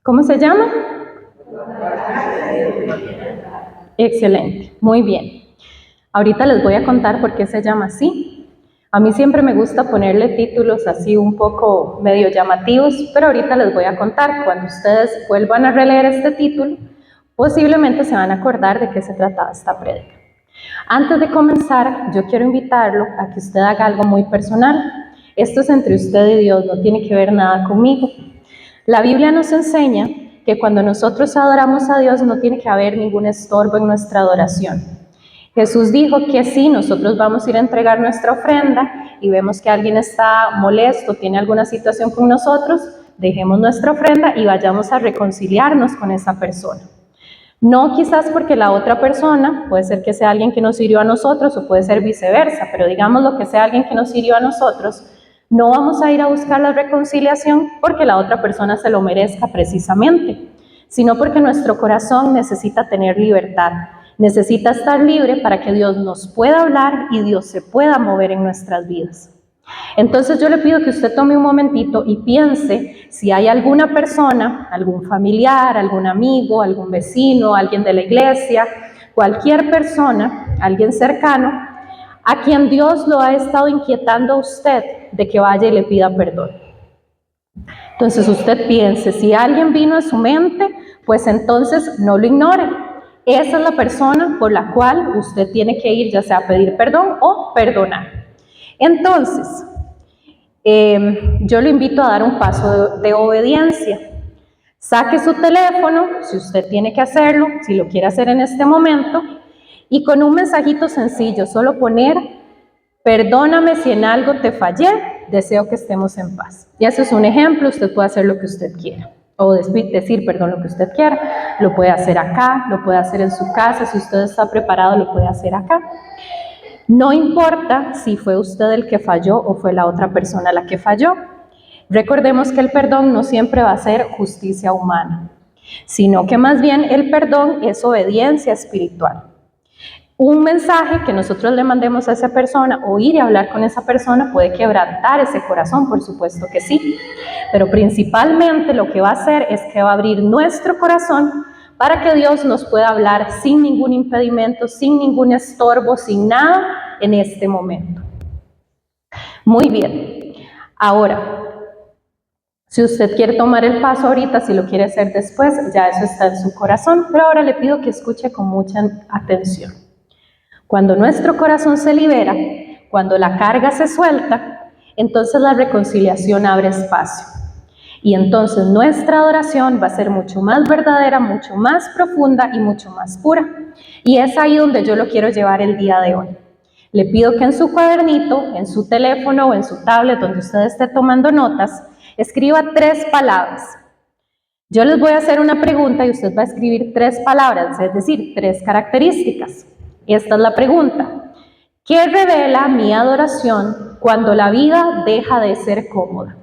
¿Cómo se llama? Excelente, muy bien. Ahorita les voy a contar por qué se llama así. A mí siempre me gusta ponerle títulos así un poco medio llamativos, pero ahorita les voy a contar. Cuando ustedes vuelvan a releer este título, posiblemente se van a acordar de qué se trataba esta prédica. Antes de comenzar, yo quiero invitarlo a que usted haga algo muy personal. Esto es entre usted y Dios, no tiene que ver nada conmigo. La Biblia nos enseña que cuando nosotros adoramos a Dios no tiene que haber ningún estorbo en nuestra adoración. Jesús dijo que si nosotros vamos a ir a entregar nuestra ofrenda y vemos que alguien está molesto, tiene alguna situación con nosotros, dejemos nuestra ofrenda y vayamos a reconciliarnos con esa persona. No quizás porque la otra persona, puede ser que sea alguien que nos hirió a nosotros o puede ser viceversa, pero digamos lo que sea alguien que nos hirió a nosotros, no vamos a ir a buscar la reconciliación porque la otra persona se lo merezca precisamente, sino porque nuestro corazón necesita tener libertad, necesita estar libre para que Dios nos pueda hablar y Dios se pueda mover en nuestras vidas. Entonces yo le pido que usted tome un momentito y piense si hay alguna persona, algún familiar, algún amigo, algún vecino, alguien de la iglesia, cualquier persona, alguien cercano, a quien Dios lo ha estado inquietando a usted de que vaya y le pida perdón. Entonces usted piense, si alguien vino a su mente, pues entonces no lo ignore. Esa es la persona por la cual usted tiene que ir, ya sea a pedir perdón o perdonar. Entonces, yo lo invito a dar un paso de obediencia. Saque su teléfono, si usted tiene que hacerlo, si lo quiere hacer en este momento, y con un mensajito sencillo, solo poner, perdóname si en algo te fallé, deseo que estemos en paz. Y eso es un ejemplo, usted puede hacer lo que usted quiera, o decir perdón lo que usted quiera, lo puede hacer acá, lo puede hacer en su casa, si usted está preparado lo puede hacer acá. No importa si fue usted el que falló o fue la otra persona la que falló. Recordemos que el perdón no siempre va a ser justicia humana, sino que más bien el perdón es obediencia espiritual. Un mensaje que nosotros le mandemos a esa persona o ir a hablar con esa persona puede quebrantar ese corazón, por supuesto que sí, pero principalmente lo que va a hacer es que va a abrir nuestro corazón para que Dios nos pueda hablar sin ningún impedimento, sin ningún estorbo, sin nada en este momento. Muy bien. Ahora, si usted quiere tomar el paso ahorita, si lo quiere hacer después, ya eso está en su corazón, pero ahora le pido que escuche con mucha atención. Cuando nuestro corazón se libera, cuando la carga se suelta, entonces la reconciliación abre espacio. Y entonces nuestra adoración va a ser mucho más verdadera, mucho más profunda y mucho más pura. Y es ahí donde yo lo quiero llevar el día de hoy. Le pido que en su cuadernito, en su teléfono o en su tablet, donde usted esté tomando notas, escriba 3 palabras. Yo les voy a hacer una pregunta y usted va a escribir 3 palabras, es decir, 3 características. Esta es la pregunta. ¿Qué revela mi adoración cuando la vida deja de ser cómoda?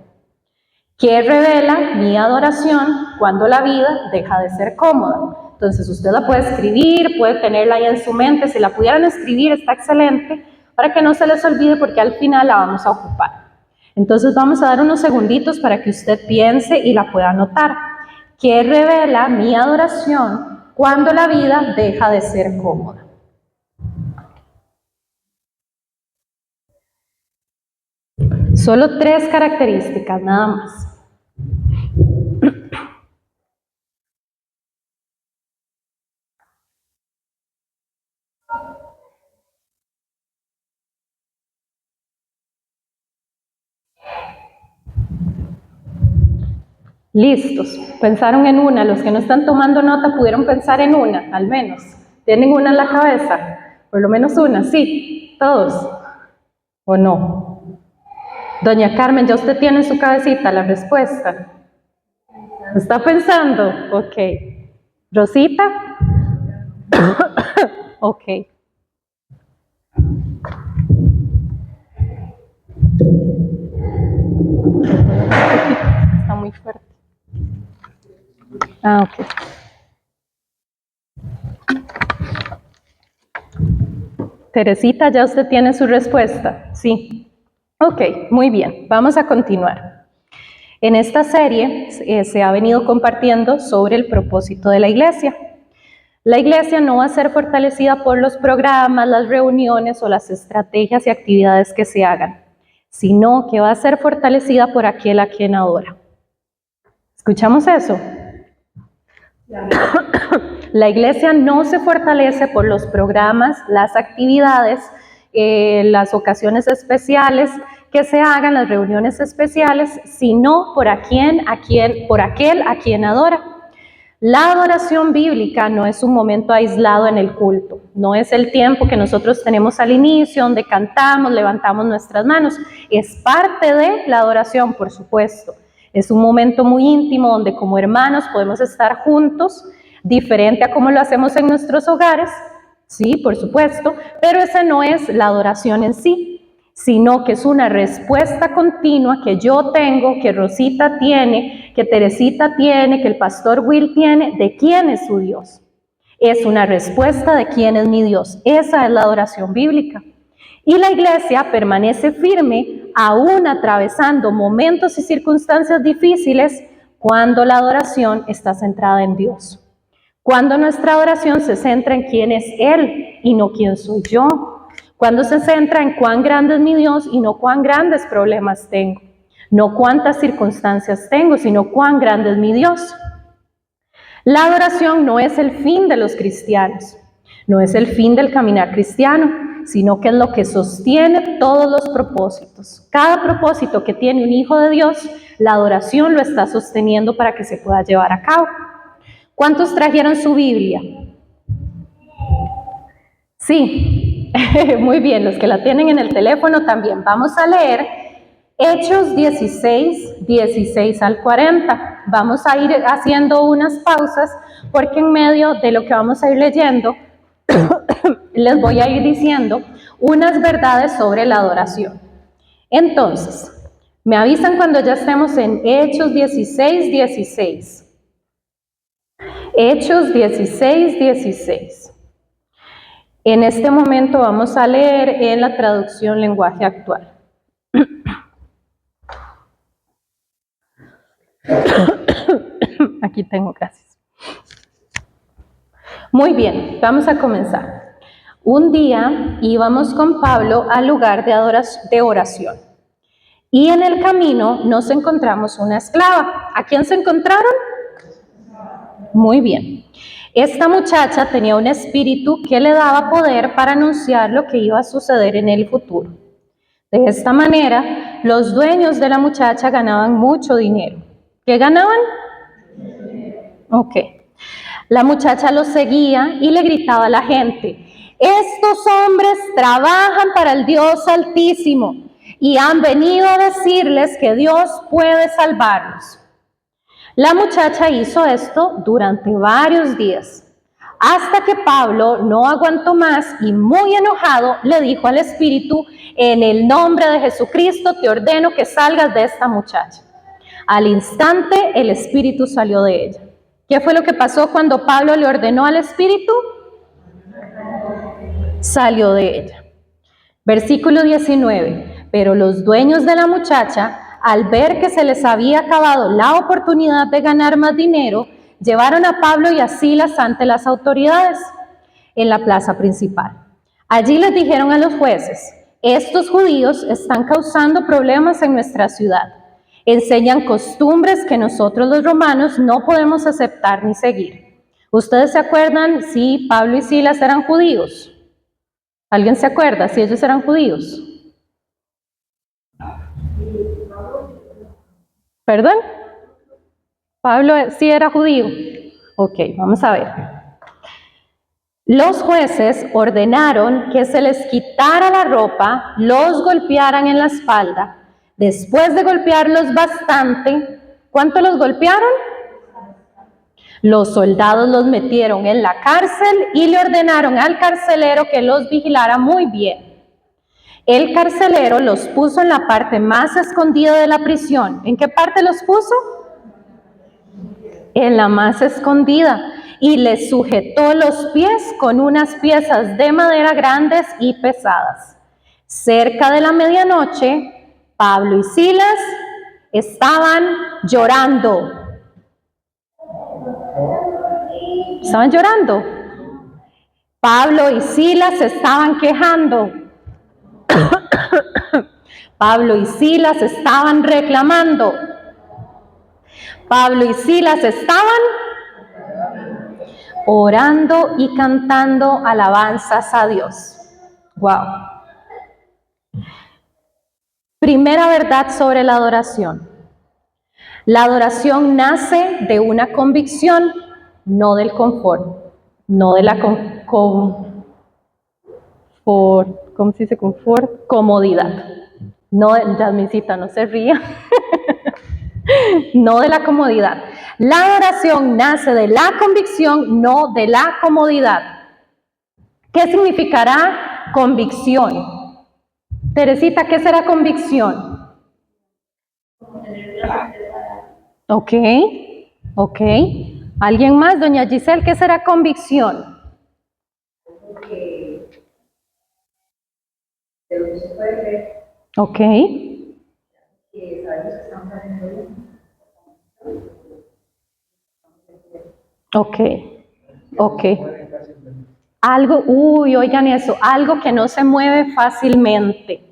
¿Qué revela mi adoración cuando la vida deja de ser cómoda? Entonces usted la puede escribir, puede tenerla ahí en su mente, si la pudieran escribir está excelente, para que no se les olvide porque al final la vamos a ocupar. Entonces vamos a dar unos segunditos para que usted piense y la pueda anotar. ¿Qué revela mi adoración cuando la vida deja de ser cómoda? Solo 3 características, nada más. Listos, pensaron en una, los que no están tomando nota pudieron pensar en una, al menos. ¿Tienen una en la cabeza? Por lo menos una, sí, todos. ¿O no? Doña Carmen, ¿ya usted tiene en su cabecita la respuesta? ¿Está pensando? Ok. ¿Rosita? Ok. Está muy fuerte. Ah, ok. Teresita, ¿ya usted tiene su respuesta? Sí. Ok, muy bien, vamos a continuar. En esta serie se ha venido compartiendo sobre el propósito de la iglesia. La iglesia no va a ser fortalecida por los programas, las reuniones o las estrategias y actividades que se hagan, sino que va a ser fortalecida por aquel a quien adora. ¿Escuchamos eso? La iglesia no se fortalece por los programas, las actividades, las ocasiones especiales que se hagan, las reuniones especiales, sino por aquel a quien adora. La adoración bíblica no es un momento aislado en el culto, no es el tiempo que nosotros tenemos al inicio, donde cantamos, levantamos nuestras manos. Es parte de la adoración, por supuesto. Es un momento muy íntimo donde como hermanos podemos estar juntos, diferente a como lo hacemos en nuestros hogares, sí, por supuesto, pero esa no es la adoración en sí, sino que es una respuesta continua que yo tengo, que Rosita tiene, que Teresita tiene, que el pastor Will tiene, de quién es su Dios. Es una respuesta de quién es mi Dios. Esa es la adoración bíblica. Y la iglesia permanece firme aún atravesando momentos y circunstancias difíciles cuando la adoración está centrada en Dios. Cuando nuestra adoración se centra en quién es Él y no quién soy yo. Cuando se centra en cuán grande es mi Dios y no cuán grandes problemas tengo. No cuántas circunstancias tengo, sino cuán grande es mi Dios. La adoración no es el fin de los cristianos, no es el fin del caminar cristiano, sino que es lo que sostiene todos los propósitos. Cada propósito que tiene un hijo de Dios, la adoración lo está sosteniendo para que se pueda llevar a cabo. ¿Cuántos trajeron su Biblia? Sí, muy bien, los que la tienen en el teléfono también. Vamos a leer Hechos 16, 16 al 40. Vamos a ir haciendo unas pausas porque en medio de lo que vamos a ir leyendo, les voy a ir diciendo unas verdades sobre la adoración. Entonces, me avisan cuando ya estemos en Hechos 16, 16. Hechos 16, 16. En este momento vamos a leer en la traducción lenguaje actual. Aquí tengo, gracias. Muy bien, vamos a comenzar. Un día íbamos con Pablo al lugar de oración y en el camino nos encontramos una esclava. ¿A quién se encontraron? Muy bien. Esta muchacha tenía un espíritu que le daba poder para anunciar lo que iba a suceder en el futuro. De esta manera, los dueños de la muchacha ganaban mucho dinero. ¿Qué ganaban? Ok. La muchacha los seguía y le gritaba a la gente: estos hombres trabajan para el Dios Altísimo y han venido a decirles que Dios puede salvarlos. La muchacha hizo esto durante varios días, hasta que Pablo no aguantó más y muy enojado le dijo al espíritu: en el nombre de Jesucristo te ordeno que salgas de esta muchacha. Al instante el espíritu salió de ella. ¿Qué fue lo que pasó cuando Pablo le ordenó al espíritu? Salió de ella. Versículo 19. Pero los dueños de la muchacha, al ver que se les había acabado la oportunidad de ganar más dinero, llevaron a Pablo y a Silas ante las autoridades en la plaza principal. Allí les dijeron a los jueces: estos judíos están causando problemas en nuestra ciudad. Enseñan costumbres que nosotros los romanos no podemos aceptar ni seguir. ¿Ustedes se acuerdan si Pablo y Silas eran judíos? ¿Alguien se acuerda si ellos eran judíos? ¿Perdón? Pablo sí era judío. Ok, vamos a ver. Los jueces ordenaron que se les quitara la ropa, los golpearan en la espalda. Después de golpearlos bastante, ¿cuánto los golpearon? Los soldados los metieron en la cárcel y le ordenaron al carcelero que los vigilara muy bien. El carcelero los puso en la parte más escondida de la prisión. ¿En qué parte los puso? En la más escondida. Y les sujetó los pies con unas piezas de madera grandes y pesadas. Cerca de la medianoche, Pablo y Silas estaban llorando. ¿Estaban llorando? Pablo y Silas se estaban quejando. Pablo y Silas estaban reclamando. Pablo y Silas estaban orando y cantando alabanzas a Dios. Wow. Primera verdad sobre la adoración. La adoración nace de una convicción, no del confort, no de la ¿cómo se dice confort? Comodidad. No, Yasmincita, no se ría. No de la comodidad. La adoración nace de la convicción, no de la comodidad. ¿Qué significará convicción? Teresita, ¿qué será convicción? Ok. ¿Alguien más? Doña Giselle, ¿qué será convicción? Ok. Ok. Algo, oigan eso, algo que no se mueve fácilmente.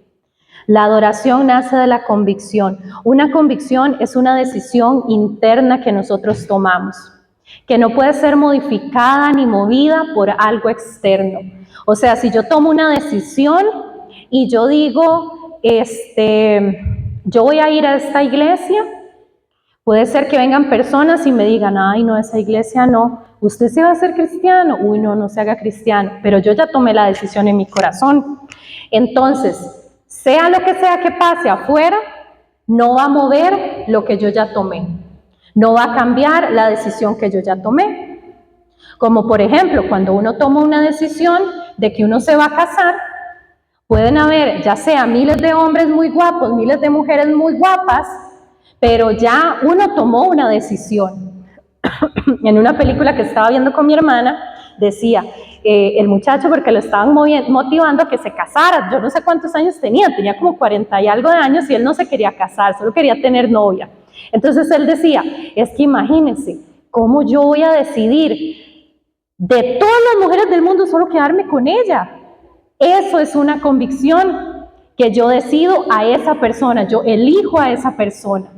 La adoración nace de la convicción. Una convicción es una decisión interna que nosotros tomamos, que no puede ser modificada ni movida por algo externo. O sea, si yo tomo una decisión y yo digo, yo voy a ir a esta iglesia, puede ser que vengan personas y me digan, ay, no, esa iglesia no, usted se va a hacer cristiano, uy, no, no se haga cristiano, pero yo ya tomé la decisión en mi corazón. Entonces, sea lo que sea que pase afuera, no va a mover lo que yo ya tomé, no va a cambiar la decisión que yo ya tomé. Como por ejemplo, cuando uno toma una decisión de que uno se va a casar, pueden haber ya sea miles de hombres muy guapos, miles de mujeres muy guapas, pero ya uno tomó una decisión. En una película que estaba viendo con mi hermana, decía, el muchacho, porque lo estaban motivando a que se casara, yo no sé cuántos años tenía como 40 y algo de años y él no se quería casar, solo quería tener novia. Entonces él decía, es que imagínense, ¿cómo yo voy a decidir de todas las mujeres del mundo solo quedarme con ella? Eso es una convicción que yo decido a esa persona, yo elijo a esa persona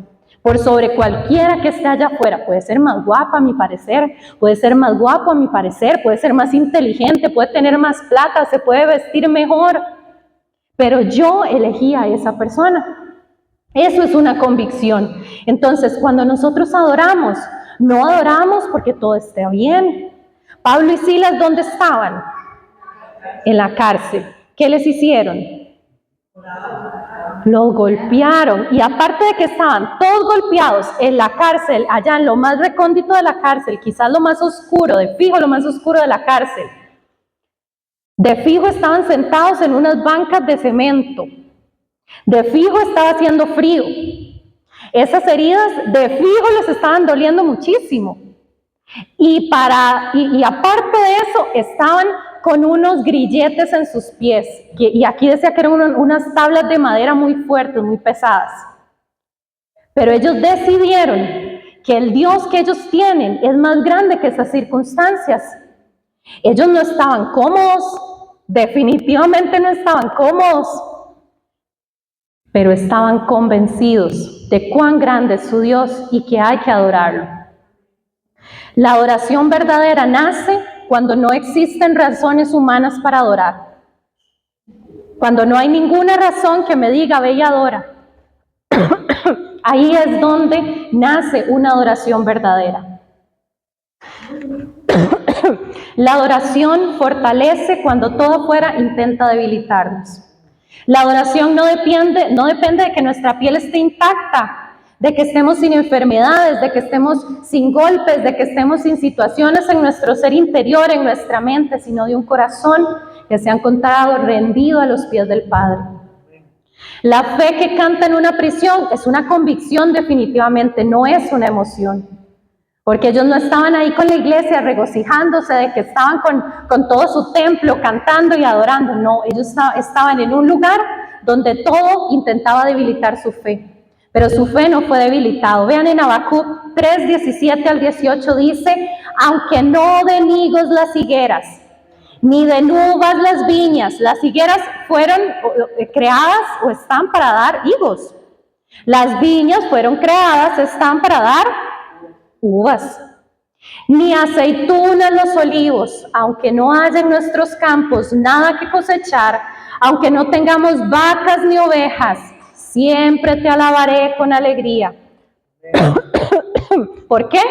por sobre cualquiera que esté allá afuera. Puede ser más guapa a mi parecer, puede ser más guapo a mi parecer, puede ser más inteligente, puede tener más plata, se puede vestir mejor, pero yo elegí a esa persona. Eso es una convicción. Entonces, cuando nosotros adoramos, no adoramos porque todo esté bien. Pablo y Silas, ¿dónde estaban? En la cárcel. ¿Qué les hicieron? Los golpearon, y aparte de que estaban todos golpeados en la cárcel, allá en lo más recóndito de la cárcel, quizás lo más oscuro, de fijo lo más oscuro de la cárcel, de fijo estaban sentados en unas bancas de cemento, de fijo estaba haciendo frío, esas heridas de fijo les estaban doliendo muchísimo, y aparte de eso estaban con unos grilletes en sus pies, y aquí decía que eran unas tablas de madera muy fuertes, muy pesadas. Pero ellos decidieron que el Dios que ellos tienen es más grande que esas circunstancias. Ellos no estaban cómodos, definitivamente no estaban cómodos, pero estaban convencidos de cuán grande es su Dios y que hay que adorarlo. La adoración verdadera nace cuando no existen razones humanas para adorar. Cuando no hay ninguna razón que me diga, ve y adora. Ahí es donde nace una adoración verdadera. La adoración fortalece cuando todo afuera intenta debilitarnos. La adoración no depende de que nuestra piel esté intacta, de que estemos sin enfermedades, de que estemos sin golpes, de que estemos sin situaciones en nuestro ser interior, en nuestra mente, sino de un corazón que se ha encontrado rendido a los pies del Padre. La fe que canta en una prisión es una convicción definitivamente, no es una emoción. Porque ellos no estaban ahí con la iglesia regocijándose de que estaban con todo su templo cantando y adorando. No, ellos estaban en un lugar donde todo intentaba debilitar su fe, pero su fe no fue debilitado. Vean en Habacuc 3, 17 al 18 dice, aunque no den higos las higueras, ni den uvas las viñas. Las higueras fueron creadas o están para dar higos. Las viñas fueron creadas, están para dar uvas. Ni aceitunas los olivos, aunque no haya en nuestros campos nada que cosechar, aunque no tengamos vacas ni ovejas, siempre te alabaré con alegría. ¿Por qué?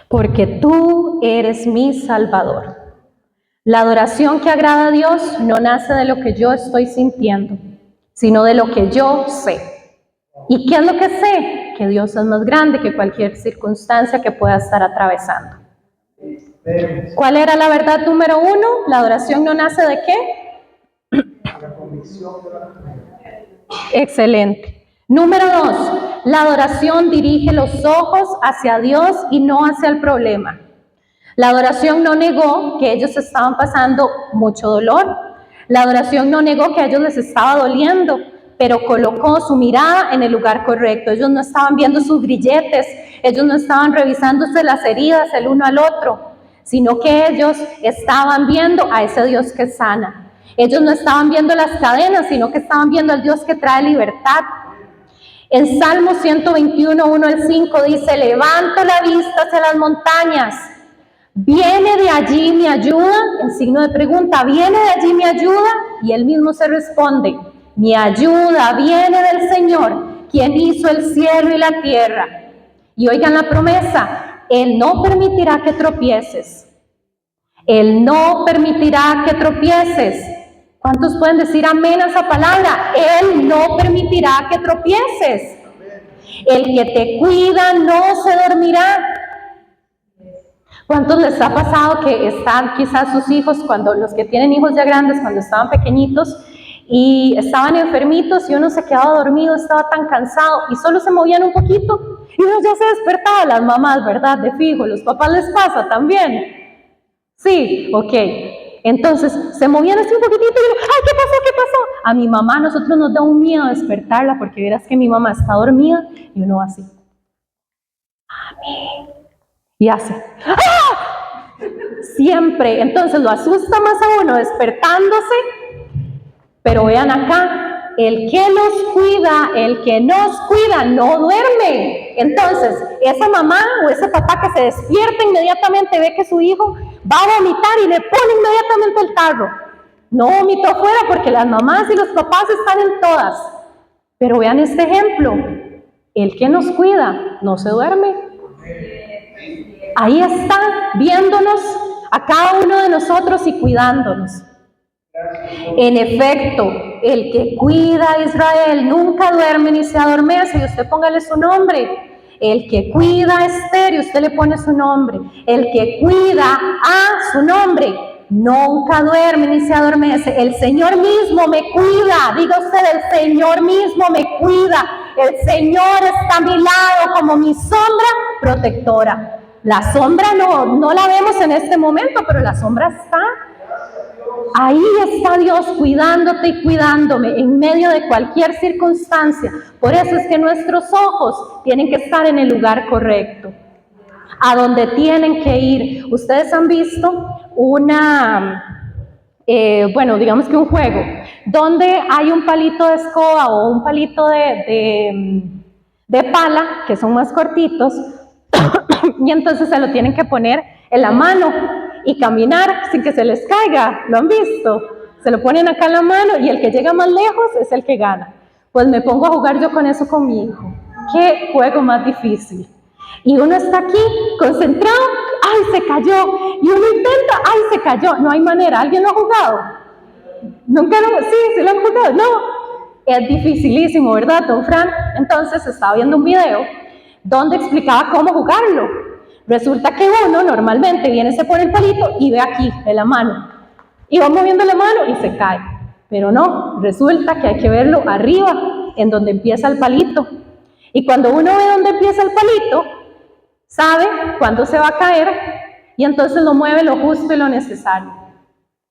Porque tú eres mi Salvador. La adoración que agrada a Dios no nace de lo que yo estoy sintiendo, sino de lo que yo sé. ¿Y qué es lo que sé? Que Dios es más grande que cualquier circunstancia que pueda estar atravesando. ¿Cuál era la verdad número 1? La adoración no nace ¿de qué? La convicción de la fe. Excelente. Número 2, la adoración dirige los ojos hacia Dios y no hacia el problema. La adoración no negó que ellos estaban pasando mucho dolor. La adoración no negó que a ellos les estaba doliendo, pero colocó su mirada en el lugar correcto. Ellos no estaban viendo sus grilletes, ellos no estaban revisándose las heridas el uno al otro, sino que ellos estaban viendo a ese Dios que sana. Ellos no estaban viendo las cadenas, sino que estaban viendo al Dios que trae libertad. En Salmo 121, 1 al 5 dice, levanto la vista hacia las montañas. ¿Viene de allí mi ayuda? En signo de pregunta, ¿viene de allí mi ayuda? Y él mismo se responde, mi ayuda viene del Señor, quien hizo el cielo y la tierra. Y oigan la promesa, Él no permitirá que tropieces. Él no permitirá que tropieces. ¿Cuántos pueden decir amén a esa palabra? Él no permitirá que tropieces. El que te cuida no se dormirá. ¿Cuántos les ha pasado que están quizás sus hijos, cuando los que tienen hijos ya grandes, cuando estaban pequeñitos y estaban enfermitos y uno se quedaba dormido, estaba tan cansado y solo se movían un poquito y uno ya se despertaba? Las mamás, ¿verdad? De fijo, los papás les pasa también. Sí, ok. Entonces se movían así un poquitito y uno, ¡ay, qué pasó, qué pasó! A mi mamá, a nosotros nos da un miedo despertarla porque verás que mi mamá está dormida y uno así. Amén. Y hace, ¡ah! Siempre, entonces lo asusta más a uno despertándose, pero vean acá, el que nos cuida, el que nos cuida, no duerme. Entonces, esa mamá o ese papá que se despierta inmediatamente, ve que su hijo va a vomitar y le pone inmediatamente el tarro. No vomitó afuera porque las mamás y los papás están en todas. Pero vean este ejemplo, el que nos cuida, no se duerme. Ahí está, viéndonos a cada uno de nosotros y cuidándonos. En efecto, el que cuida a Israel nunca duerme ni se adormece. Y usted póngale su nombre. El que cuida a Esther, y usted le pone su nombre. El que cuida a su nombre nunca duerme ni se adormece. El Señor mismo me cuida. Diga usted, el Señor mismo me cuida. El Señor está a mi lado como mi sombra protectora. La sombra no la vemos en este momento, pero la sombra está. Ahí está Dios cuidándote y cuidándome en medio de cualquier circunstancia. Por eso es que nuestros ojos tienen que estar en el lugar correcto, a donde tienen que ir. Ustedes han visto digamos que un juego, donde hay un palito de escoba o un palito de pala, que son más cortitos, y entonces se lo tienen que poner en la mano y caminar sin que se les caiga. ¿Lo han visto? Se lo ponen acá en la mano y el que llega más lejos es el que gana. Pues me pongo a jugar yo con eso con mi hijo. ¡Qué juego más difícil! Y uno está aquí concentrado, ¡ay, se cayó! Y uno intenta, ¡ay, se cayó! No hay manera. ¿Alguien lo ha jugado? ¿Nunca lo? Sí lo han jugado. No, es dificilísimo, ¿verdad, don Fran? Entonces estaba viendo un video donde explicaba cómo jugarlo. Resulta que uno normalmente viene, se pone el palito y ve aquí, en la mano. Y va moviendo la mano y se cae. Pero no, resulta que hay que verlo arriba, en donde empieza el palito. Y cuando uno ve dónde empieza el palito, sabe cuándo se va a caer y entonces lo mueve lo justo y lo necesario.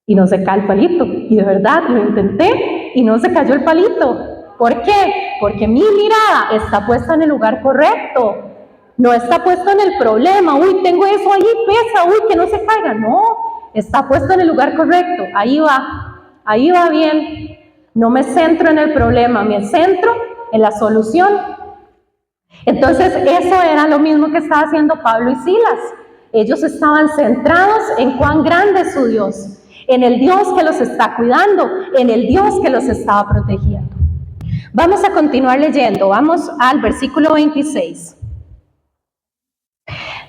Y no se cae el palito. Y de verdad lo intenté y no se cayó el palito. ¿Por qué? Porque mi mirada está puesta en el lugar correcto. No está puesto en el problema. Uy, tengo eso ahí, pesa, uy, que no se caiga. No, está puesto en el lugar correcto. Ahí va bien. No me centro en el problema, me centro en la solución. Entonces, eso era lo mismo que estaba haciendo Pablo y Silas. Ellos estaban centrados en cuán grande es su Dios, en el Dios que los está cuidando, en el Dios que los estaba protegiendo. Vamos a continuar leyendo, vamos al versículo 26.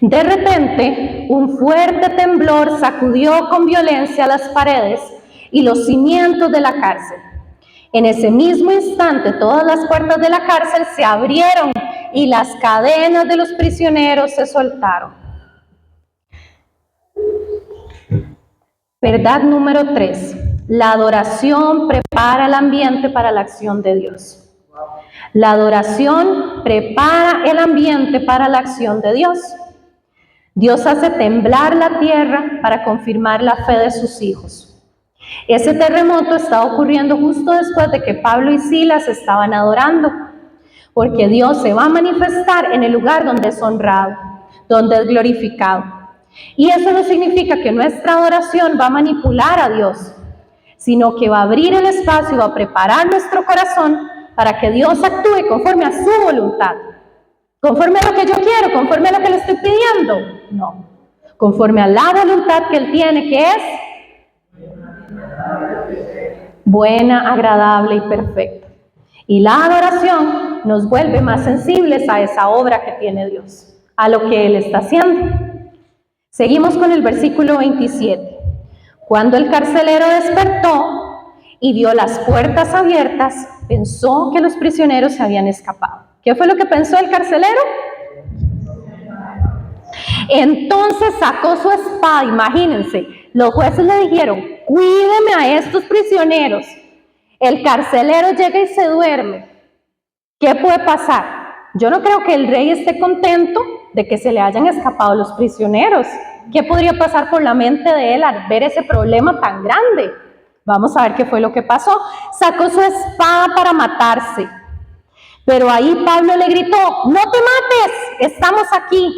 De repente, un fuerte temblor sacudió con violencia las paredes y los cimientos de la cárcel. En ese mismo instante, todas las puertas de la cárcel se abrieron y las cadenas de los prisioneros se soltaron. Verdad número 3. La adoración prepara el ambiente para la acción de Dios. La adoración prepara el ambiente para la acción de Dios. Dios hace temblar la tierra para confirmar la fe de sus hijos. Ese terremoto está ocurriendo justo después de que Pablo y Silas estaban adorando, porque Dios se va a manifestar en el lugar donde es honrado, donde es glorificado. Y eso no significa que nuestra adoración va a manipular a Dios, sino que va a abrir el espacio y va a preparar nuestro corazón para que Dios actúe conforme a su voluntad. ¿Conforme a lo que yo quiero? ¿Conforme a lo que le estoy pidiendo? No. Conforme a la voluntad que Él tiene, que es buena, agradable y perfecta. Y la adoración nos vuelve más sensibles a esa obra que tiene Dios, a lo que Él está haciendo. Seguimos con el versículo 27. Cuando el carcelero despertó y vio las puertas abiertas, pensó que los prisioneros se habían escapado. ¿Qué fue lo que pensó el carcelero? Entonces sacó su espada, imagínense, los jueces le dijeron, cuídeme a estos prisioneros. El carcelero llega y se duerme. ¿Qué puede pasar? Yo no creo que el rey esté contento de que se le hayan escapado los prisioneros. ¿Qué podría pasar por la mente de él al ver ese problema tan grande? Vamos a ver qué fue lo que pasó. Sacó su espada para matarse. Pero ahí Pablo le gritó, no te mates, estamos aquí.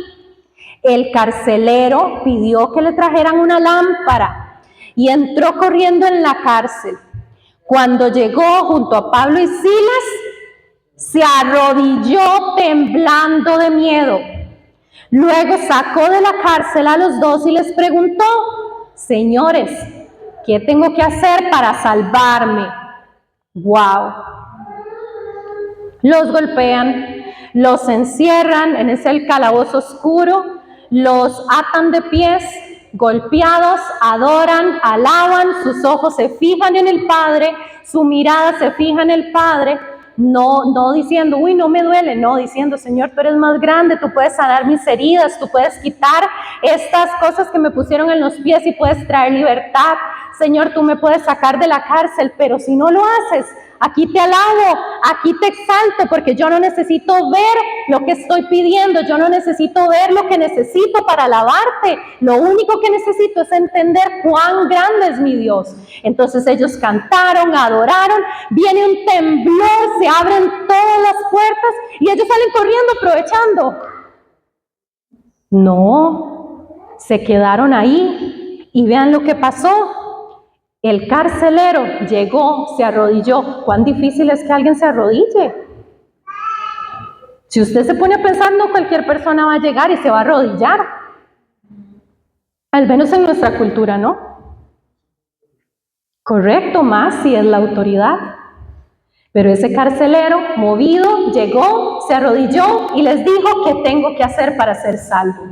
El carcelero pidió que le trajeran una lámpara y entró corriendo en la cárcel. Cuando llegó junto a Pablo y Silas, se arrodilló temblando de miedo. Luego sacó de la cárcel a los dos y les preguntó, señores, ¿qué tengo que hacer para salvarme? ¡Wow! Los golpean, los encierran en ese calabozo oscuro, los atan de pies, golpeados, adoran, alaban, sus ojos se fijan en el Padre, su mirada se fija en el Padre, no diciendo, uy, no me duele, no, diciendo, Señor, tú eres más grande, tú puedes sanar mis heridas, tú puedes quitar estas cosas que me pusieron en los pies y puedes traer libertad. Señor, tú me puedes sacar de la cárcel, pero si no lo haces, aquí te alabo, aquí te exalto, porque yo no necesito ver lo que estoy pidiendo, yo no necesito ver lo que necesito para alabarte, lo único que necesito es entender cuán grande es mi Dios. Entonces ellos cantaron, adoraron, viene un temblor, se abren todas las puertas y ellos salen corriendo aprovechando. No, se quedaron ahí y vean lo que pasó. El carcelero llegó, se arrodilló. ¿Cuán difícil es que alguien se arrodille? Si usted se pone a pensar, no cualquier persona va a llegar y se va a arrodillar. Al menos en nuestra cultura, ¿no? Correcto, más si es la autoridad. Pero ese carcelero, movido, llegó, se arrodilló y les dijo qué tengo que hacer para ser salvo.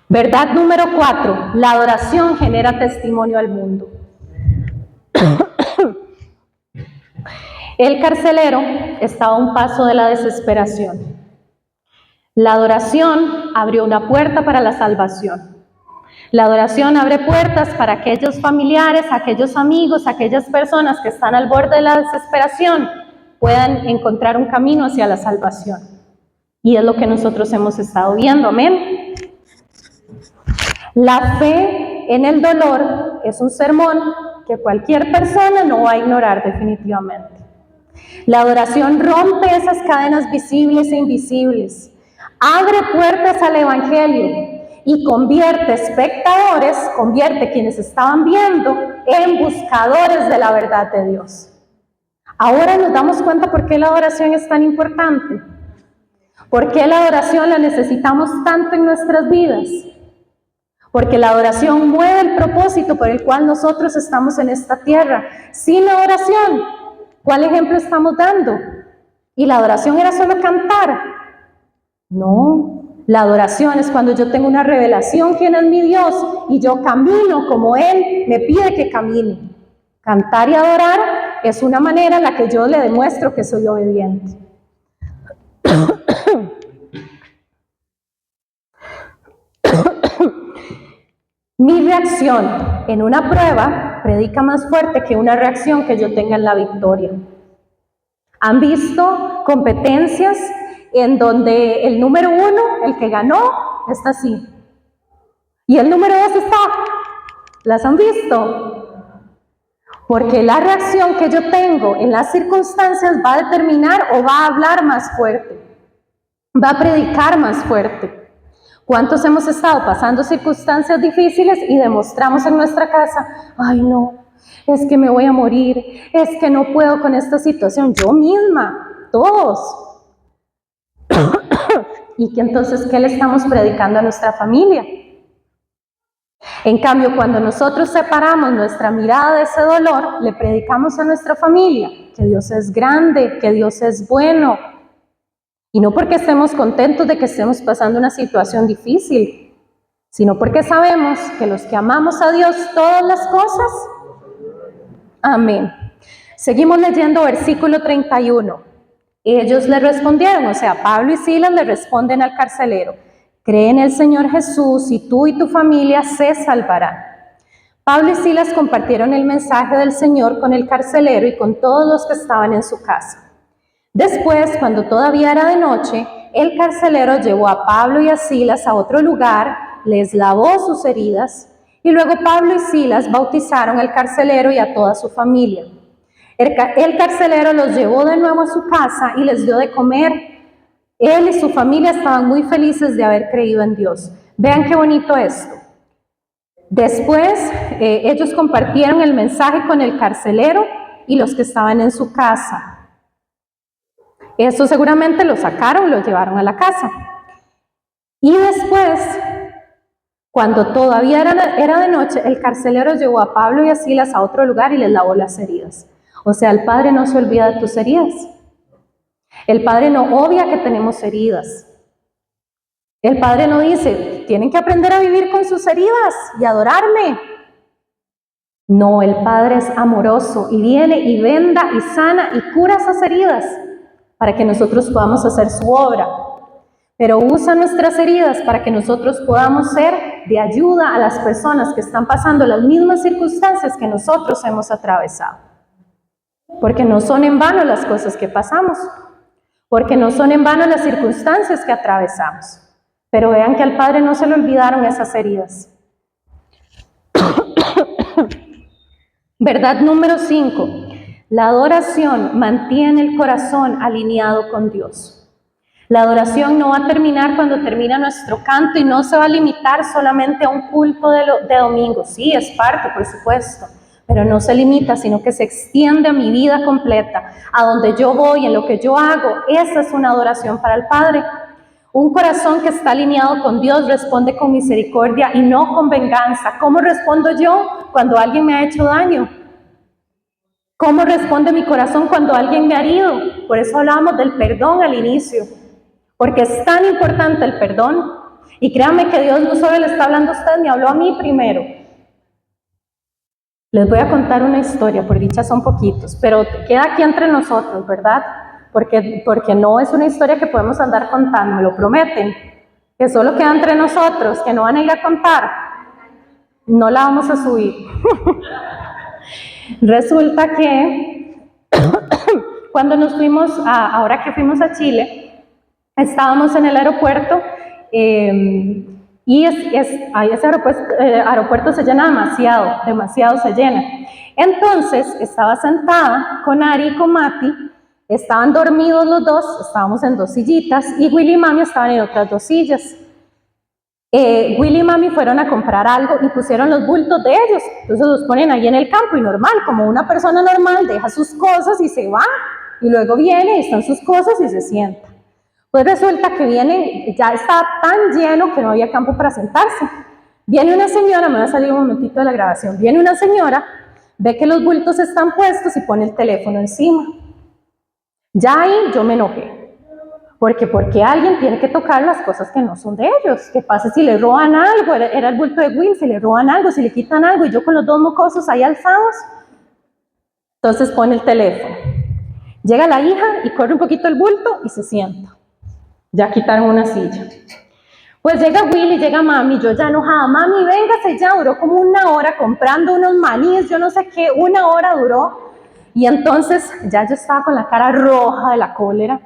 Verdad número 4, la adoración genera testimonio al mundo. El carcelero estaba a un paso de la desesperación. La adoración abrió una puerta para la salvación. La adoración abre puertas para aquellos familiares, aquellos amigos, aquellas personas que están al borde de la desesperación puedan encontrar un camino hacia la salvación. Y es lo que nosotros hemos estado viendo, amén. La fe en el dolor es un sermón que cualquier persona no va a ignorar definitivamente. La adoración rompe esas cadenas visibles e invisibles, abre puertas al Evangelio y convierte espectadores, convierte quienes estaban viendo en buscadores de la verdad de Dios. Ahora nos damos cuenta por qué la adoración es tan importante, por qué la adoración la necesitamos tanto en nuestras vidas. Porque la adoración mueve el propósito por el cual nosotros estamos en esta tierra. Sin la adoración, ¿cuál ejemplo estamos dando? ¿Y la adoración era solo cantar? No, la adoración es cuando yo tengo una revelación quién es mi Dios y yo camino como Él me pide que camine. Cantar y adorar es una manera en la que yo le demuestro que soy obediente. Mi reacción en una prueba predica más fuerte que una reacción que yo tenga en la victoria. ¿Han visto competencias en donde el número 1, el que ganó, está así? Y el número 2 está. ¿Las han visto? Porque la reacción que yo tengo en las circunstancias va a determinar o va a hablar más fuerte. Va a predicar más fuerte. ¿Cuántos hemos estado pasando circunstancias difíciles y demostramos en nuestra casa, ay no, es que me voy a morir, es que no puedo con esta situación, yo misma, todos? ¿Y que entonces qué le estamos predicando a nuestra familia? En cambio, cuando nosotros separamos nuestra mirada de ese dolor, le predicamos a nuestra familia que Dios es grande, que Dios es bueno. Y no porque estemos contentos de que estemos pasando una situación difícil, sino porque sabemos que los que amamos a Dios, todas las cosas. Amén. Seguimos leyendo versículo 31. Ellos le respondieron, o sea, Pablo y Silas le responden al carcelero, cree en el Señor Jesús y tú y tu familia se salvarán. Pablo y Silas compartieron el mensaje del Señor con el carcelero y con todos los que estaban en su casa. Después, cuando todavía era de noche, el carcelero llevó a Pablo y a Silas a otro lugar, les lavó sus heridas y luego Pablo y Silas bautizaron al carcelero y a toda su familia. El carcelero los llevó de nuevo a su casa y les dio de comer. Él y su familia estaban muy felices de haber creído en Dios. Vean qué bonito esto. Después, ellos compartieron el mensaje con el carcelero y los que estaban en su casa. Eso seguramente lo sacaron, lo llevaron a la casa. Y después, cuando todavía era de noche, el carcelero llevó a Pablo y a Silas a otro lugar y les lavó las heridas. O sea, el Padre no se olvida de tus heridas. El Padre no obvia que tenemos heridas. El Padre no dice, tienen que aprender a vivir con sus heridas y adorarme. No, el Padre es amoroso y viene y venda y sana y cura esas heridas para que nosotros podamos hacer su obra. Pero usa nuestras heridas para que nosotros podamos ser de ayuda a las personas que están pasando las mismas circunstancias que nosotros hemos atravesado. Porque no son en vano las cosas que pasamos, porque no son en vano las circunstancias que atravesamos. Pero vean que al Padre no se le olvidaron esas heridas. Verdad número 5. La adoración mantiene el corazón alineado con Dios. La adoración no va a terminar cuando termina nuestro canto y no se va a limitar solamente a un culto de domingo. Sí, es parte, por supuesto, pero no se limita, sino que se extiende a mi vida completa, a donde yo voy, en lo que yo hago. Esa es una adoración para el Padre. Un corazón que está alineado con Dios responde con misericordia y no con venganza. ¿Cómo respondo yo cuando alguien me ha hecho daño? ¿Cómo responde mi corazón cuando alguien me ha herido? Por eso hablábamos del perdón al inicio, porque es tan importante el perdón. Y créanme que Dios no solo le está hablando a usted, me habló a mí primero. Les voy a contar una historia, por dicha son poquitos, pero queda aquí entre nosotros, ¿verdad? Porque no es una historia que podemos andar contando, me lo prometen, que solo queda entre nosotros, que no van a ir a contar, no la vamos a subir. Resulta que cuando nos fuimos, ahora que fuimos a Chile, estábamos en el aeropuerto y ese aeropuerto se llena demasiado se llena. Entonces estaba sentada con Ari y con Mati Estaban dormidos los dos, estábamos en 2 sillitas y Willy y Mami estaban en otras 2 sillas. Willy y Mami fueron a comprar algo y pusieron los bultos de ellos, entonces los ponen ahí en el campo y normal, como una persona normal deja sus cosas y se va y luego viene y están sus cosas y se sienta. Pues resulta que viene, ya estaba tan lleno que no había campo para sentarse. Viene una señora, me va a salir un momentito de la grabación, viene una señora, ve que los bultos están puestos y pone el teléfono encima. Ya ahí yo me enojé, porque alguien tiene que tocar las cosas que no son de ellos. ¿Qué pasa si le roban algo? Era el bulto de Will, si le roban algo, si le quitan algo y yo con los 2 mocosos ahí alzados. Entonces pone el teléfono. Llega la hija y corre un poquito el bulto y se sienta. Ya quitaron una silla. Pues llega Willy, llega Mami, yo ya enojada, Mami, véngase ya, duró como 1 hora comprando unos manís, yo no sé qué, 1 hora duró. Y entonces ya yo estaba con la cara roja de la cólera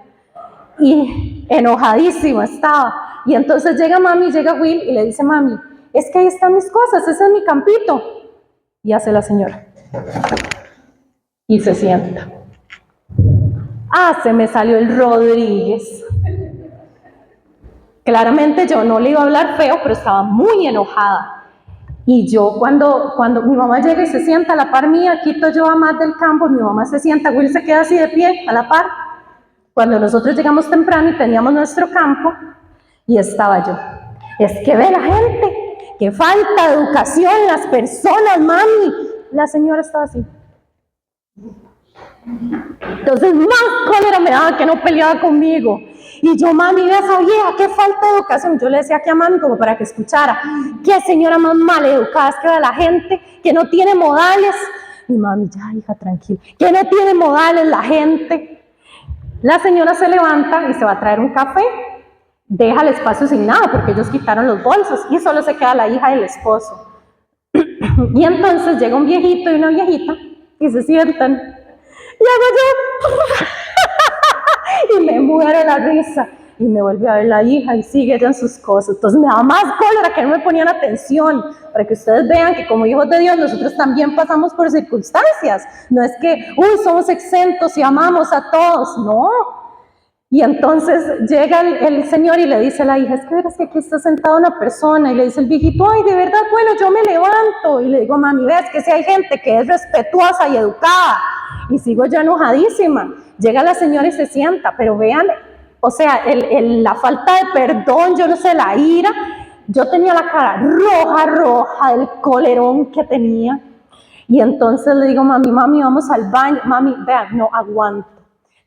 y enojadísima estaba. Y entonces llega Mami, llega Will y le dice, Mami, es que ahí están mis cosas, ese es mi campito. Y hace la señora. Y se sienta. Se me salió el Rodríguez. Claramente yo no le iba a hablar feo, pero estaba muy enojada. Y yo cuando mi mamá llega y se sienta a la par mía, quito yo a Matt del campo, mi mamá se sienta, Will se queda así de pie, a la par. Cuando nosotros llegamos temprano y teníamos nuestro campo, y estaba yo. Es que ve la gente, que falta educación, las personas, Mami. La señora estaba así. Entonces más cólera me daba que no peleaba conmigo. Y yo, Mami, ve a esa vieja, qué falta de educación. Yo le decía aquí a Mami como para que escuchara. Qué señora más mal educada es que ve la gente que no tiene modales. Y Mami, ya hija, tranquila. Que no tiene modales la gente. La señora se levanta y se va a traer un café. Deja el espacio sin nada porque ellos quitaron los bolsos y solo se queda la hija y el esposo. Y entonces llega un viejito y una viejita y se sientan. Y hago yo, y me muero la risa, y me vuelve a ver la hija y sigue ella en sus cosas. Entonces me da más cólera que no me ponían atención, para que ustedes vean que como hijos de Dios nosotros también pasamos por circunstancias. No es que, somos exentos y amamos a todos, no. Y entonces llega el señor y le dice a la hija, es que verás que aquí está sentada una persona, y le dice el viejito, ay, de verdad, bueno, yo me levanto, y le digo, Mami, ves que si hay gente que es respetuosa y educada, y sigo yo enojadísima. Llega la señora y se sienta, pero vean, o sea, la falta de perdón, yo no sé, la ira. Yo tenía la cara roja del colerón que tenía. Y entonces le digo, Mami, vamos al baño. Mami, vean, no aguanto.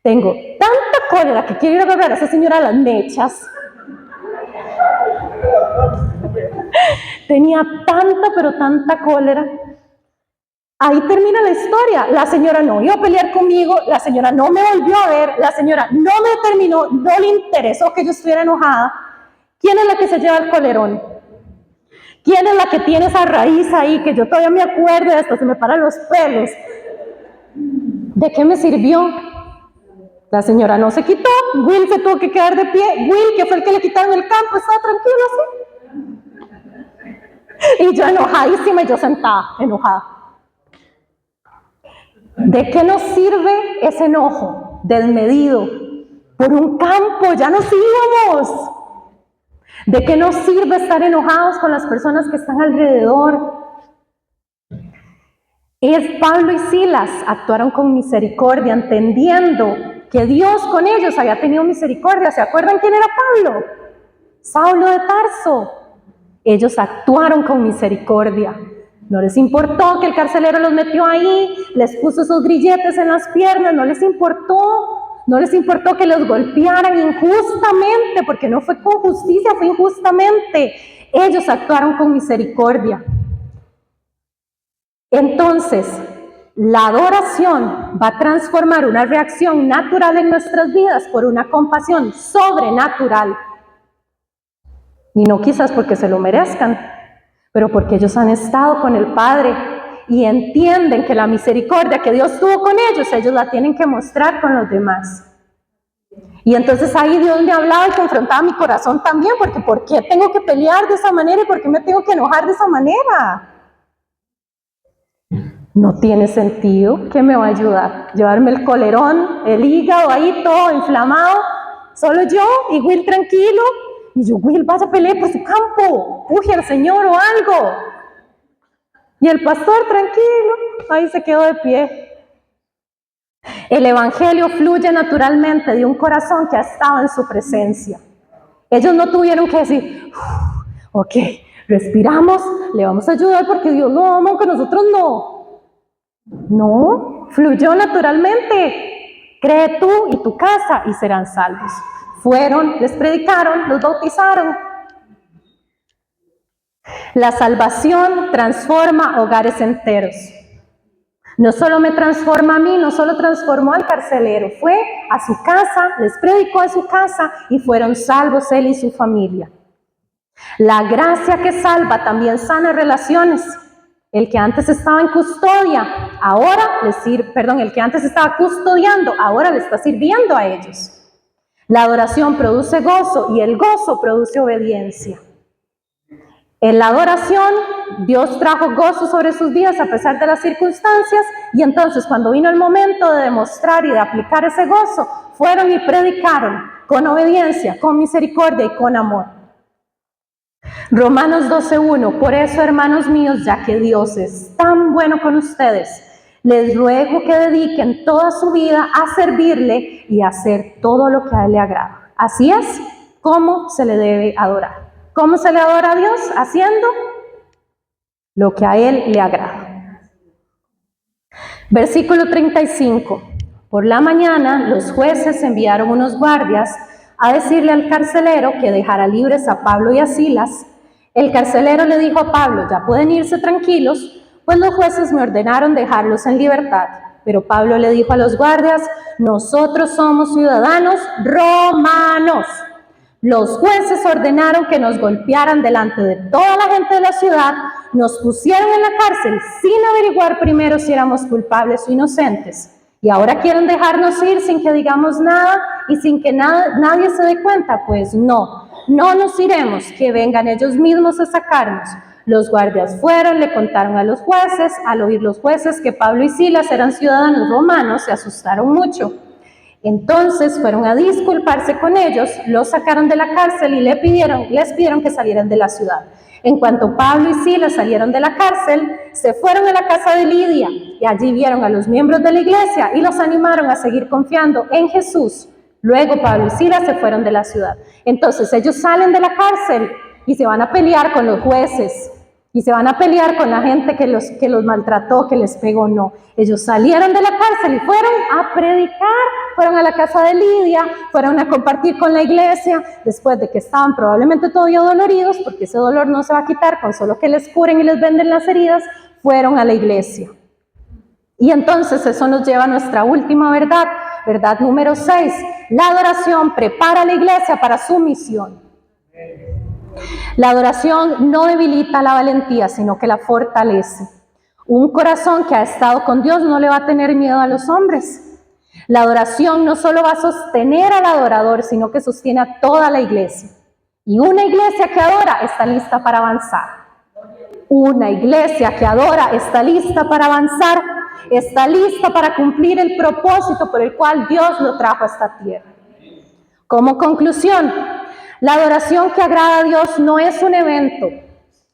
Tengo tanta cólera que quiero ir a agarrar a esa señora a las mechas. Tenía tanta, pero tanta cólera. Ahí termina la historia. La señora no iba a pelear conmigo, la señora no me volvió a ver, la señora no me terminó, no le interesó que yo estuviera enojada. ¿Quién es la que se lleva el colerón? ¿Quién es la que tiene esa raíz ahí que yo todavía me acuerdo y hasta se me paran los pelos? ¿De qué me sirvió? La señora no se quitó, Will se tuvo que quedar de pie, Will, que fue el que le quitaron el campo, estaba tranquilo así. Y yo enojadísima y yo sentada, enojada. ¿De qué nos sirve ese enojo desmedido por un campo? Ya nos íbamos. ¿De qué nos sirve estar enojados con las personas que están alrededor? Pablo y Silas actuaron con misericordia, entendiendo que Dios con ellos había tenido misericordia. ¿Se acuerdan quién era Pablo? Saulo de Tarso. Ellos actuaron con misericordia. No les importó que el carcelero los metió ahí, les puso esos grilletes en las piernas, no les importó que los golpearan injustamente, porque no fue con justicia, fue injustamente. Ellos actuaron con misericordia. Entonces, la adoración va a transformar una reacción natural en nuestras vidas por una compasión sobrenatural. Y no quizás porque se lo merezcan, pero porque ellos han estado con el Padre y entienden que la misericordia que Dios tuvo con ellos la tienen que mostrar con los demás. Y entonces ahí Dios me hablaba y confrontaba mi corazón también, porque ¿por qué tengo que pelear de esa manera y por qué me tengo que enojar de esa manera? No tiene sentido. ¿Qué me va a ayudar? ¿Llevarme el colerón, el hígado ahí todo inflamado? Solo yo y Will tranquilo. Y yo, Will, vaya a pelear por su campo, puje al Señor o algo. Y el pastor tranquilo, ahí se quedó de pie. El evangelio fluye naturalmente de un corazón que ha estado en su presencia. Ellos no tuvieron que decir, ok, respiramos, le vamos a ayudar porque Dios lo ama, aunque nosotros no. No, fluyó naturalmente. Cree tú y tu casa y serán salvos. Fueron, les predicaron, los bautizaron. La salvación transforma hogares enteros. No solo me transforma a mí, no solo transformó al carcelero, fue a su casa, les predicó a su casa y fueron salvos él y su familia. La gracia que salva también sana relaciones. El que antes estaba en custodia, ahora le sirve, el que antes estaba custodiando, ahora le está sirviendo a ellos. La adoración produce gozo y el gozo produce obediencia. En la adoración, Dios trajo gozo sobre sus vidas a pesar de las circunstancias, y entonces cuando vino el momento de demostrar y de aplicar ese gozo, fueron y predicaron con obediencia, con misericordia y con amor. Romanos 12:1, por eso, hermanos míos, ya que Dios es tan bueno con ustedes, les ruego que dediquen toda su vida a servirle y a hacer todo lo que a Él le agrada. Así es como se le debe adorar. ¿Cómo se le adora a Dios? Haciendo lo que a Él le agrada. Versículo 35. Por la mañana los jueces enviaron unos guardias a decirle al carcelero que dejara libres a Pablo y a Silas. El carcelero le dijo a Pablo, ya pueden irse tranquilos, pues los jueces me ordenaron dejarlos en libertad. Pero Pablo le dijo a los guardias, nosotros somos ciudadanos romanos. Los jueces ordenaron que nos golpearan delante de toda la gente de la ciudad, nos pusieron en la cárcel sin averiguar primero si éramos culpables o inocentes. Y ahora quieren dejarnos ir sin que digamos nada y sin que nadie se dé cuenta. Pues no nos iremos, que vengan ellos mismos a sacarnos. Los guardias fueron, le contaron a los jueces. Al oír los jueces que Pablo y Silas eran ciudadanos romanos, se asustaron mucho. Entonces fueron a disculparse con ellos, los sacaron de la cárcel y les pidieron que salieran de la ciudad. En cuanto Pablo y Silas salieron de la cárcel, se fueron a la casa de Lidia y allí vieron a los miembros de la iglesia y los animaron a seguir confiando en Jesús. Luego Pablo y Silas se fueron de la ciudad. Entonces ellos salen de la cárcel y se van a pelear con los jueces. Y se van a pelear con la gente que los maltrató, que les pegó. No, ellos salieron de la cárcel y fueron a predicar, fueron a la casa de Lidia, fueron a compartir con la iglesia, después de que estaban probablemente todavía doloridos, porque ese dolor no se va a quitar con solo que les curen y les venden las heridas, fueron a la iglesia. Y entonces eso nos lleva a nuestra última verdad, verdad número 6, la adoración prepara a la iglesia para su misión. La adoración no debilita la valentía, sino que la fortalece. Un corazón que ha estado con Dios no le va a tener miedo a los hombres. La adoración no solo va a sostener al adorador, sino que sostiene a toda la iglesia. Y una iglesia que adora está lista para avanzar. Una iglesia que adora está lista para avanzar, está lista para cumplir el propósito por el cual Dios lo trajo a esta tierra. Como conclusión, la adoración que agrada a Dios no es un evento,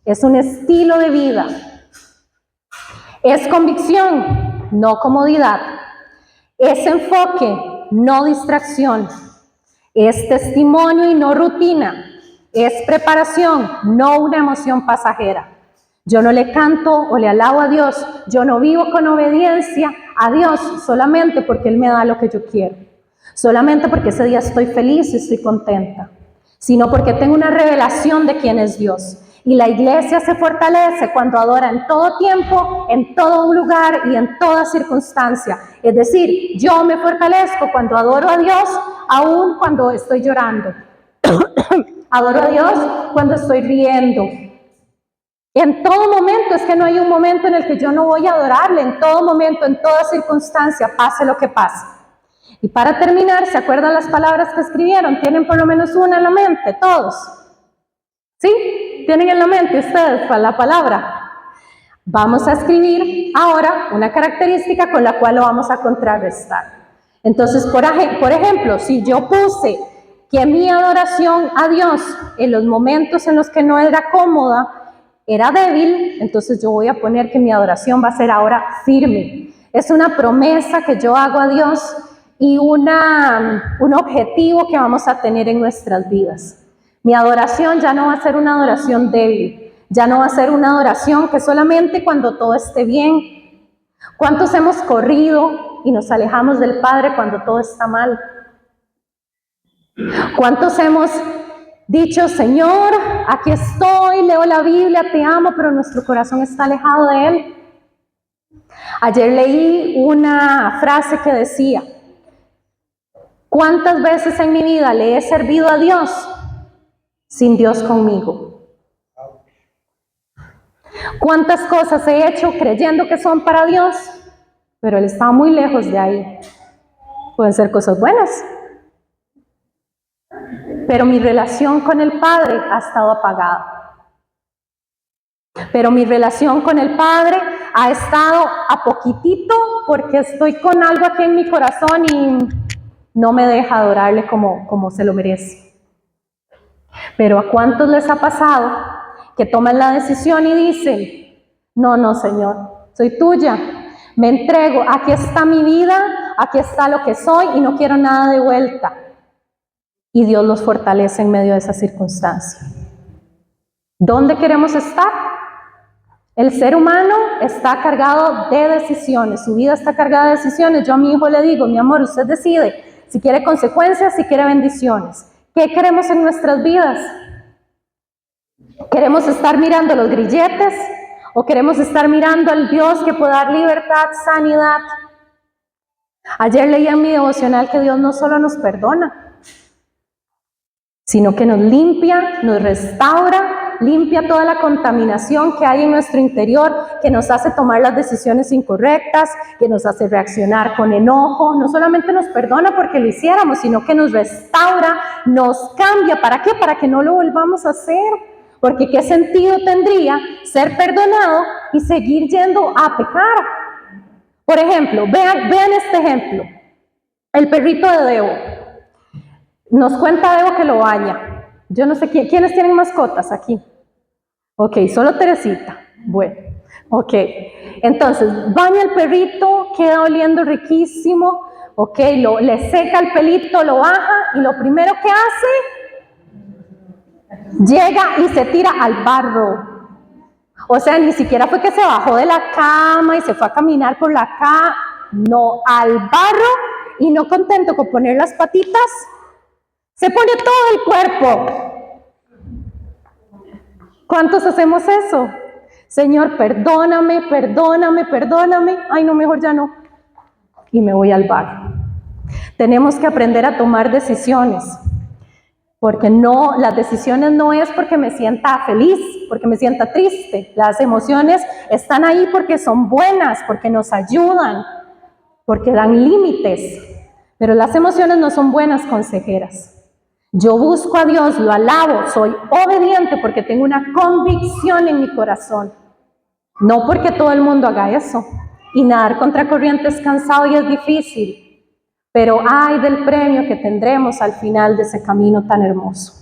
es un estilo de vida. Es convicción, no comodidad. Es enfoque, no distracción. Es testimonio y no rutina. Es preparación, no una emoción pasajera. Yo no le canto o le alabo a Dios, yo no vivo con obediencia a Dios solamente porque Él me da lo que yo quiero, solamente porque ese día estoy feliz y estoy contenta, sino porque tengo una revelación de quién es Dios. Y la iglesia se fortalece cuando adora en todo tiempo, en todo lugar y en toda circunstancia. Es decir, yo me fortalezco cuando adoro a Dios, aun cuando estoy llorando. Adoro a Dios cuando estoy riendo. En todo momento, es que no hay un momento en el que yo no voy a adorarle. En todo momento, en toda circunstancia, pase lo que pase. Y para terminar, ¿se acuerdan las palabras que escribieron? ¿Tienen por lo menos una en la mente? ¿Todos? ¿Sí? ¿Tienen en la mente ustedes la palabra? Vamos a escribir ahora una característica con la cual lo vamos a contrarrestar. Entonces, por ejemplo, si yo puse que mi adoración a Dios en los momentos en los que no era cómoda era débil, entonces yo voy a poner que mi adoración va a ser ahora firme. Es una promesa que yo hago a Dios y un objetivo que vamos a tener en nuestras vidas. Mi adoración ya no va a ser una adoración débil, ya no va a ser una adoración que solamente cuando todo esté bien. ¿Cuántos hemos corrido y nos alejamos del Padre cuando todo está mal? ¿Cuántos hemos dicho, Señor, aquí estoy, leo la Biblia, te amo, pero nuestro corazón está alejado de Él? Ayer leí una frase que decía, ¿cuántas veces en mi vida le he servido a Dios sin Dios conmigo? ¿Cuántas cosas he hecho creyendo que son para Dios, pero Él está muy lejos de ahí? Pueden ser cosas buenas, pero mi relación con el Padre ha estado apagada. Pero mi relación con el Padre ha estado a poquitito porque estoy con algo aquí en mi corazón y no me deja adorarle como se lo merece. Pero ¿a cuántos les ha pasado que toman la decisión y dicen, no, Señor, soy tuya, me entrego, aquí está mi vida, aquí está lo que soy y no quiero nada de vuelta? Y Dios los fortalece en medio de esa circunstancia. ¿Dónde queremos estar? El ser humano está cargado de decisiones, su vida está cargada de decisiones. Yo a mi hijo le digo, mi amor, usted decide si quiere consecuencias, si quiere bendiciones. ¿Qué queremos en nuestras vidas? ¿Queremos estar mirando los grilletes o queremos estar mirando al Dios que puede dar libertad, sanidad? Ayer leí en mi devocional que Dios no solo nos perdona, sino que nos limpia, nos restaura, limpia toda la contaminación que hay en nuestro interior, que nos hace tomar las decisiones incorrectas, que nos hace reaccionar con enojo. No solamente nos perdona porque lo hiciéramos, sino que nos restaura, nos cambia. ¿Para qué? Para que no lo volvamos a hacer. Porque ¿qué sentido tendría ser perdonado y seguir yendo a pecar? Por ejemplo, vean este ejemplo. El perrito de Debo. Nos cuenta Debo que lo baña. Yo no sé quiénes tienen mascotas aquí. Ok, solo Teresita. Bueno, ok. Entonces, baña el perrito, queda oliendo riquísimo. Ok, le seca el pelito, lo baja y lo primero que hace, llega y se tira al barro. O sea, ni siquiera fue que se bajó de la cama y se fue a caminar por la cama. No, al barro, y no contento con poner las patitas, se pone todo el cuerpo. ¿Cuántos hacemos eso? Señor, perdóname. Ay, no, mejor ya no. Y me voy al bar. Tenemos que aprender a tomar decisiones. Porque las decisiones no es porque me sienta feliz, porque me sienta triste. Las emociones están ahí porque son buenas, porque nos ayudan, porque dan límites. Pero las emociones no son buenas consejeras. Yo busco a Dios, lo alabo, soy obediente porque tengo una convicción en mi corazón. No porque todo el mundo haga eso. Y nadar contra corriente es cansado y es difícil. Pero ay del premio que tendremos al final de ese camino tan hermoso.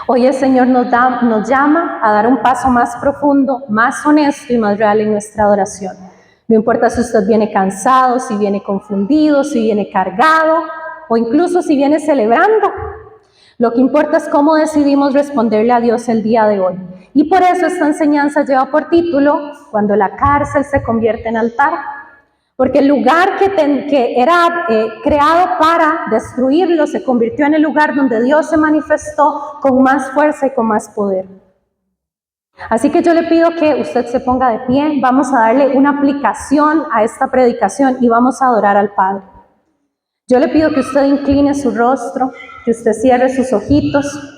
Hoy el Señor nos llama a dar un paso más profundo, más honesto y más real en nuestra adoración. No importa si usted viene cansado, si viene confundido, si viene cargado, o incluso si viene celebrando. Lo que importa es cómo decidimos responderle a Dios el día de hoy. Y por eso esta enseñanza lleva por título, cuando la cárcel se convierte en altar. Porque el lugar que era creado para destruirlo se convirtió en el lugar donde Dios se manifestó con más fuerza y con más poder. Así que yo le pido que usted se ponga de pie, vamos a darle una aplicación a esta predicación y vamos a adorar al Padre. Yo le pido que usted incline su rostro, que usted cierre sus ojitos.